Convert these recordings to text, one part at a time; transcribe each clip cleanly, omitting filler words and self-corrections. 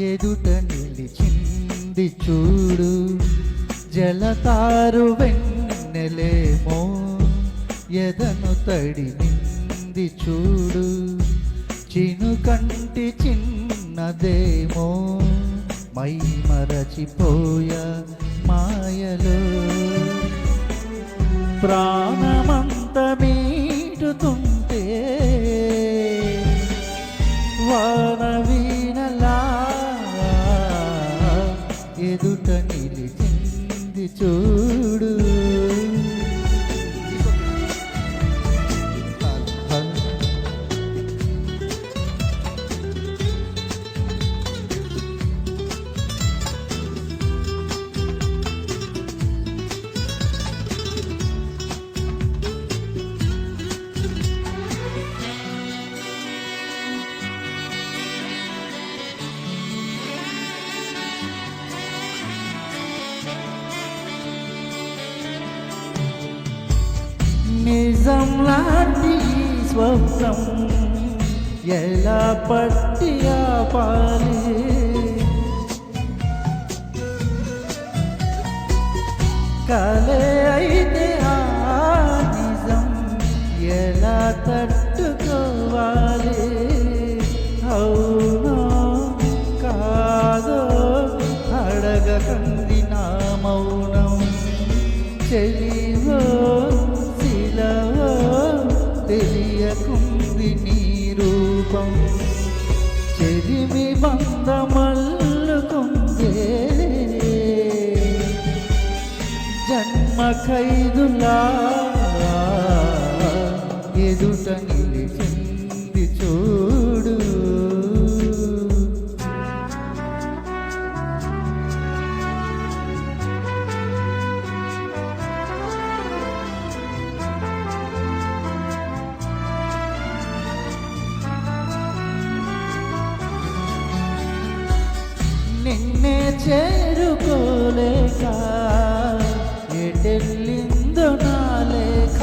ఎదుట నిలిచింది చూడు, జలతారు వెన్నెలేమో ఎదను తడినింది చూడు, చినుకంటి చిన్నదేమో మై మరచిపోయా మాయలో, ప్రాణమంత మీటుతుంటే వాన వీణలా ఎదుట నిలిచింది చూడు. నిజం లాంటి స్వప్నం ఎలా పట్టి ఆపాలి, కలే అయితే ఆ నిజం ఎలా తట్టుకోవాలి, అవునో కాదో అడగకంది నా మౌనం, చెలివో తెలియకుంది నీ రూపం, చెలిమి బంధమల్లుకుందే జన్మ ఖైదులా ఎదుట నిలిచింది చూడు. నిన్నే చేరుకోలేక ఎటెళ్ళిందో నా లేఖ,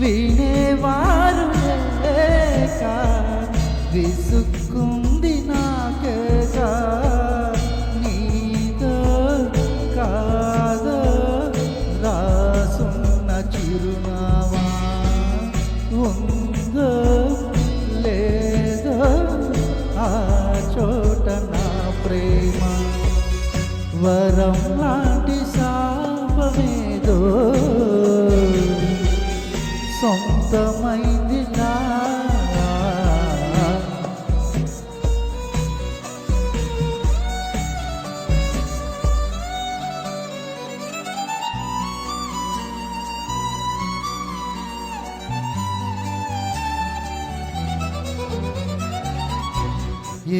వినేవారు లేక విసుక్కుంది నాకేక, నీతో కాదో రాసున్న చిరునామా ఉందో లేదో ఆ చోట నా ప్రేమ, వరం లాంటి శాపమేదో సొంతమైందిలా,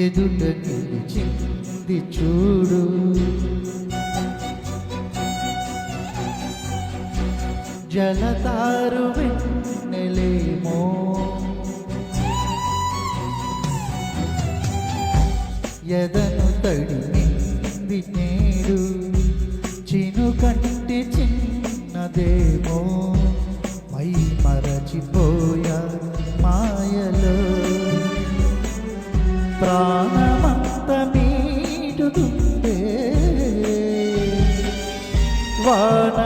ఎదుట నిలిచింది చూడు, జలతారు వెన్నెలేమో ఎదను తడినింది నేడు, చినుకంటి చిన్నదేమో మై మరచిపోయా మాయలో, ప్రాణమంత మీటుతుందే వాన